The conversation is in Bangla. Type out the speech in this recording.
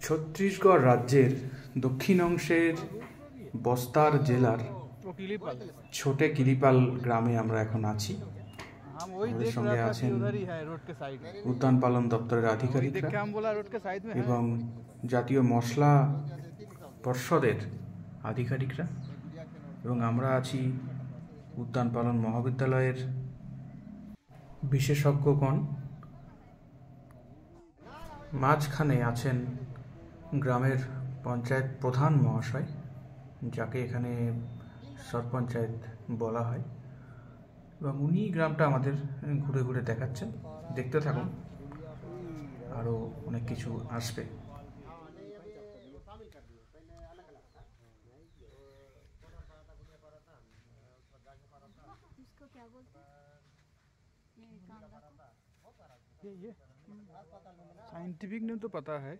ছত্তিশগড় রাজ্যের দক্ষিণ অংশের বস্তার জেলার ছোটে কিলিপাল গ্রামে আমরা এখন আছি। আমাদের সঙ্গে আছেন উদ্যান পালন দপ্তরের আধিকারিকরা এবং জাতীয় মশলা পর্ষদের আধিকারিকরা, এবং আমরা আছি উদ্যান পালন মহাবিদ্যালয়ের বিশেষজ্ঞগণ। মাঝখানে আছেন গ্রামের পঞ্চায়েত প্রধান মহাশয়, যাকে এখানে সরপঞ্চায়েত বলা হয়, এবং উনি গ্রামটা আমাদের ঘুরে ঘুরে দেখাচ্ছেন। দেখতে থাকুন, আরও অনেক কিছু আসবে। ये साइंटिफिक ने तो पता है,